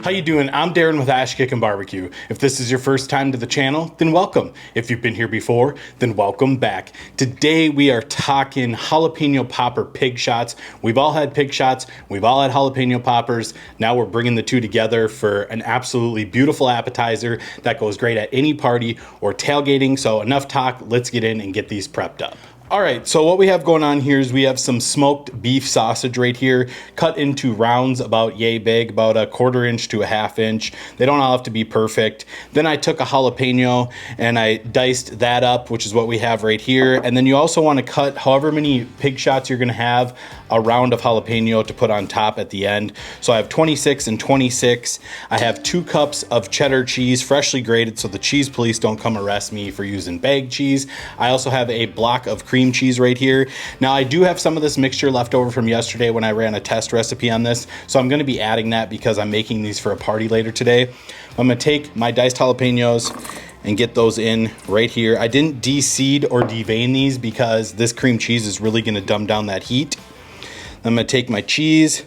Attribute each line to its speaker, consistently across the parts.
Speaker 1: How you doing? I'm Darren with Ash Kickin BBQ. If this is your first time to the channel, then welcome. If you've been here before, then welcome back. Today we are talking jalapeno popper pig shots. We've all had pig shots, we've all had jalapeno poppers. Now we're bringing the two together for an absolutely beautiful appetizer that goes great at any party or tailgating. So enough talk, let's get in and get these prepped up. All right, so what we have going on here is we have some smoked beef sausage right here, cut into rounds about yay big, about a 1/4 inch to a 1/2 inch. They don't all have to be perfect. Then I took a jalapeno and I diced that up, which is what we have right here. And then you also want to cut however many pig shots you're gonna have, a round of jalapeno to put on top at the end. So I have 26 and 26. I have 2 cups of cheddar cheese, freshly grated, so the cheese police don't come arrest me for using bag cheese. I also have a block of cream cheese right here. Now I do have some of this mixture left over from yesterday when I ran a test recipe on this, so I'm going to be adding that because I'm making these for a party later today. I'm going to take my diced jalapenos and get those in right here. I didn't de-seed or devein these because this cream cheese is really going to dumb down that heat. I'm going to take my cheese,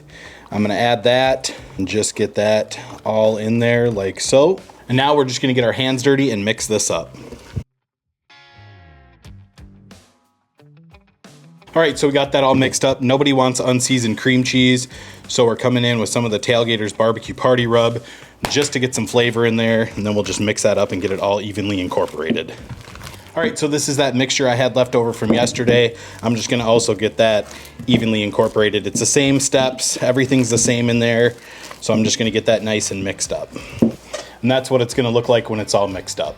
Speaker 1: I'm going to add that and just get that all in there like so. And now we're just going to get our hands dirty and mix this up. All right, so we got that all mixed up. Nobody wants unseasoned cream cheese, so we're coming in with some of the Tailgater's barbecue party rub just to get some flavor in there, and then we'll just mix that up and get it all evenly incorporated. All right, so this is that mixture I had left over from yesterday. I'm just gonna also get that evenly incorporated. It's the same steps, everything's the same in there, so I'm just gonna get that nice and mixed up. And that's what it's gonna look like when it's all mixed up.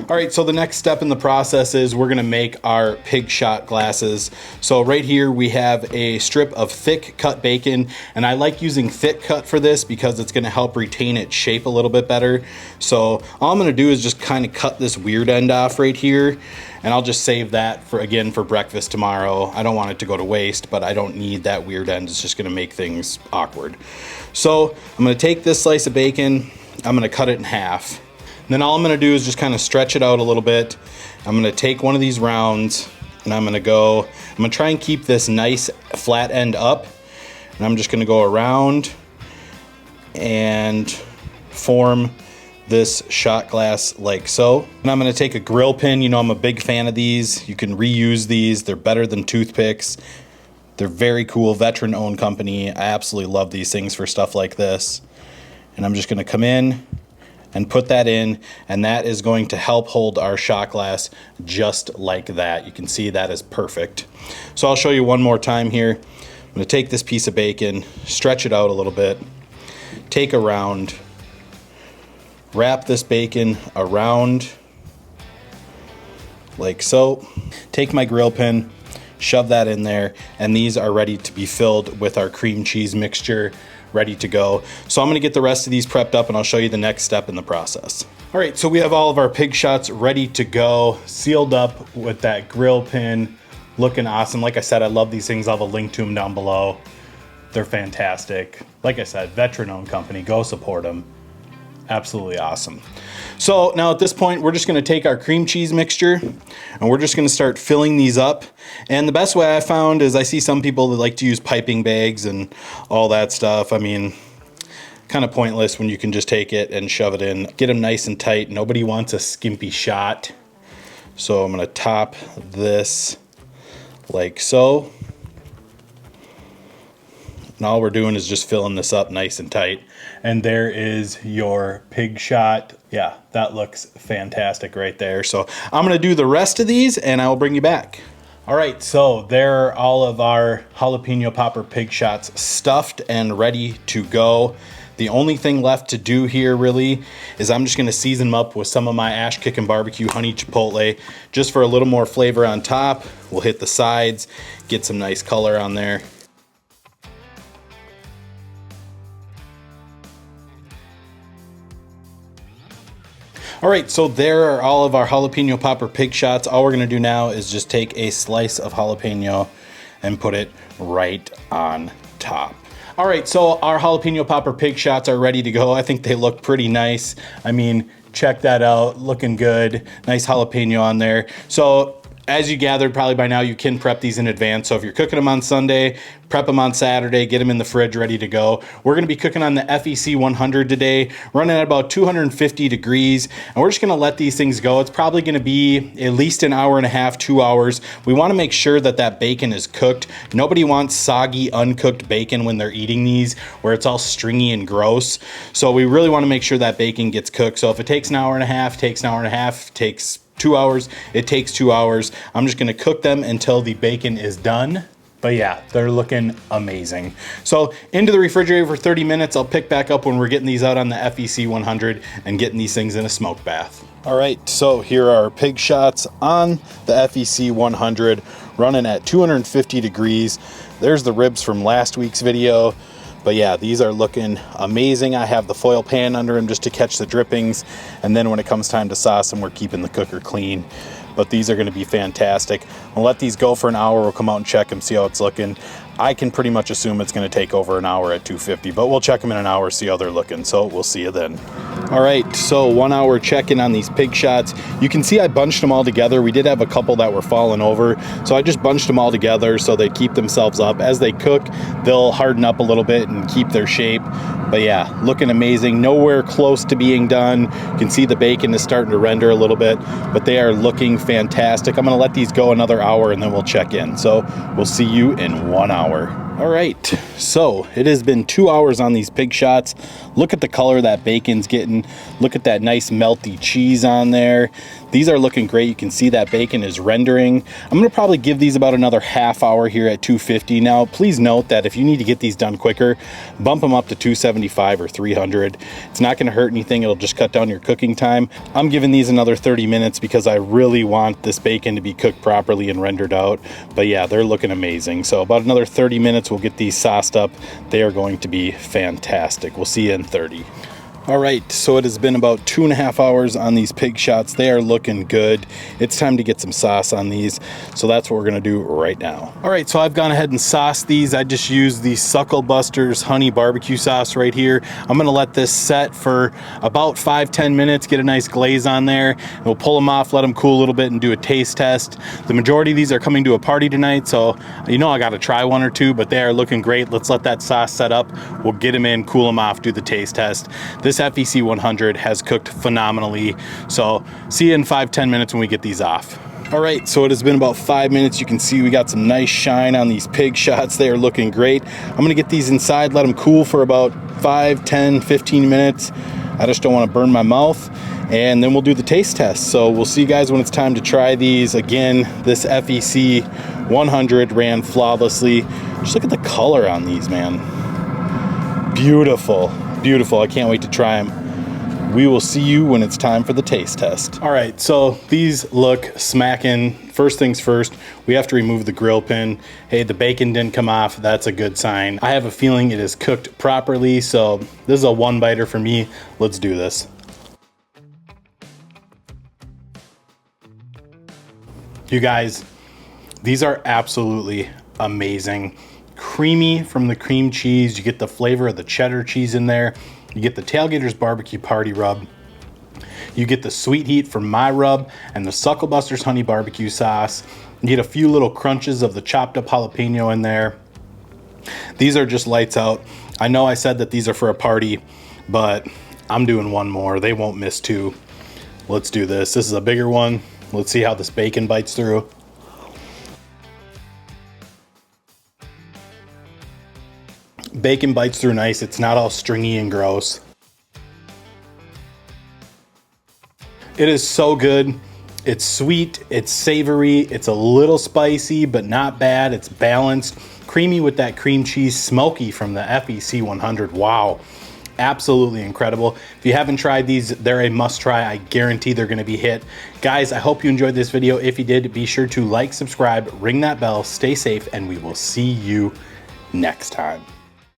Speaker 1: All right, so the next step in the process is we're gonna make our pig shot glasses. So right here we have a strip of thick cut bacon, and I like using thick cut for this because it's gonna help retain its shape a little bit better. So all I'm gonna do is just kind of cut this weird end off right here, and I'll just save that for, again, for breakfast tomorrow. I don't want it to go to waste, but I don't need that weird end. It's just gonna make things awkward. So I'm gonna take this slice of bacon, I'm gonna cut it in half. Then all I'm gonna do is just kind of stretch it out a little bit. I'm gonna take one of these rounds and I'm gonna try and keep this nice flat end up. And I'm just gonna go around and form this shot glass like so. And I'm gonna take a grill pin. You know, I'm a big fan of these. You can reuse these. They're better than toothpicks. They're very cool, veteran owned company. I absolutely love these things for stuff like this. And I'm just gonna come in and put that in, and that is going to help hold our shot glass just like that. You can see that is perfect. So I'll show you one more time here. I'm gonna take this piece of bacon, stretch it out a little bit, take a round, wrap this bacon around like so, take my grill pin, shove that in there, and these are ready to be filled with our cream cheese mixture, ready to go. So I'm gonna get the rest of these prepped up and I'll show you the next step in the process. All right, so we have all of our pig shots ready to go, sealed up with that grill pin, looking awesome. Like I said, I love these things. I'll have a link to them down below. They're fantastic. Like I said, veteran-owned company, go support them. Absolutely awesome. So now at this point, we're just gonna take our cream cheese mixture and we're just gonna start filling these up. And the best way I found is I see some people that like to use piping bags and all that stuff. I mean, kind of pointless when you can just take it and shove it in. Get them nice and tight. Nobody wants a skimpy shot. So I'm gonna top this like so. And all we're doing is just filling this up nice and tight. And there is your pig shot. Yeah, that looks fantastic right there. So I'm gonna do the rest of these and I will bring you back. All right, so there are all of our jalapeno popper pig shots stuffed and ready to go. The only thing left to do here really is I'm just gonna season them up with some of my Ash Kickin BBQ honey chipotle, just for a little more flavor on top. We'll hit the sides, get some nice color on there. All right, so there are all of our jalapeno popper pig shots. All we're gonna do now is just take a slice of jalapeno and put it right on top. All right, so our jalapeno popper pig shots are ready to go. I think they look pretty nice. I mean, check that out, looking good. Nice jalapeno on there. So As you gathered probably by now, you can prep these in advance. So if you're cooking them on Sunday, prep them on Saturday, get them in the fridge ready to go. We're going to be cooking on the FEC 100 today, running at about 250 degrees. And we're just going to let these things go. It's probably going to be at least an hour and a half, 2 hours. We want to make sure that that bacon is cooked. Nobody wants soggy, uncooked bacon when they're eating these, where it's all stringy and gross. So we really want to make sure that bacon gets cooked. So if it takes an hour and a half, takes an hour and a half, takes 2 hours, it takes 2 hours. I'm just gonna cook them until the bacon is done. But yeah, they're looking amazing. So into the refrigerator for 30 minutes. I'll pick back up when we're getting these out on the FEC 100 and getting these things in a smoke bath. All right, so here are our pig shots on the FEC 100, running at 250 degrees. There's the ribs from last week's video. But yeah, these are looking amazing. I have the foil pan under them just to catch the drippings. And then when it comes time to sauce them, we're keeping the cooker clean. But these are gonna be fantastic. I'll let these go for an hour. We'll come out and check them, see how it's looking. I can pretty much assume it's gonna take over an hour at 250, but we'll check them in an hour, see how they're looking. So we'll see you then. All right, so 1 hour check-in on these pig shots. You can see I bunched them all together. We did have a couple that were falling over, so I just bunched them all together so they keep themselves up. As they cook, they'll harden up a little bit and keep their shape. But yeah, looking amazing. Nowhere close to being done. You can see the bacon is starting to render a little bit, but they are looking fantastic. I'm gonna let these go another hour and then we'll check in. So we'll see you in 1 hour. All right, so it has been 2 hours on these pig shots. Look at the color that bacon's getting. Look at that nice melty cheese on there. These are looking great. You can see that bacon is rendering. I'm gonna probably give these about another half hour here at 250. Now, please note that if you need to get these done quicker, bump them up to 275 or 300. It's not gonna hurt anything. It'll just cut down your cooking time. I'm giving these another 30 minutes because I really want this bacon to be cooked properly and rendered out. But yeah, they're looking amazing. So about another 30 minutes, we'll get these sauced up. They are going to be fantastic. We'll see you in 30. All right, so it has been about 2.5 hours on these pig shots. They are looking good. It's time to get some sauce on these. So that's what we're gonna do right now. All right, so I've gone ahead and sauced these. I just used the SuckleBuster's honey barbecue sauce right here. I'm gonna let this set for about 5-10 minutes, get a nice glaze on there. And we'll pull them off, let them cool a little bit and do a taste test. The majority of these are coming to a party tonight, so you know I gotta try one or two, but they are looking great. Let's let that sauce set up. We'll get them in, cool them off, do the taste test. This FEC 100 has cooked phenomenally. So see you in 5-10 minutes when we get these off. All right, so it has been about 5 minutes. You can see we got some nice shine on these pig shots. They are looking great. I'm gonna get these inside, let them cool for about 5, 10, 15 minutes. I just don't wanna burn my mouth. And then we'll do the taste test. So we'll see you guys when it's time to try these. Again, this FEC 100 ran flawlessly. Just look at the color on these, man. Beautiful. Beautiful. I can't wait to try them. We will see you when it's time for the taste test. All right, so these look smacking. First things first, we have to remove the grill pin. Hey, the bacon didn't come off. That's a good sign. I have a feeling it is cooked properly, so this is a one biter for me. Let's do this. You guys, these are absolutely amazing. Creamy from the cream cheese. You get the flavor of the cheddar cheese in there. You get the Tailgater's barbecue party rub. You get the sweet heat from my rub and the SuckleBuster's honey barbecue sauce. You get a few little crunches of the chopped up jalapeno in there. These are just lights out. I know I said that these are for a party, but I'm doing one more. They won't miss two. Let's do this. This is a bigger one. Let's see how this bacon bites through. Bacon bites through nice. It's not all stringy and gross. It is so good. It's sweet, it's savory, it's a little spicy, but not bad. It's balanced, creamy with that cream cheese, smoky from the FEC 100. Wow, absolutely incredible. If you haven't tried these, they're a must try. I guarantee they're gonna be hit. Guys, I hope you enjoyed this video. If you did, be sure to like, subscribe, ring that bell, stay safe, and we will see you next time.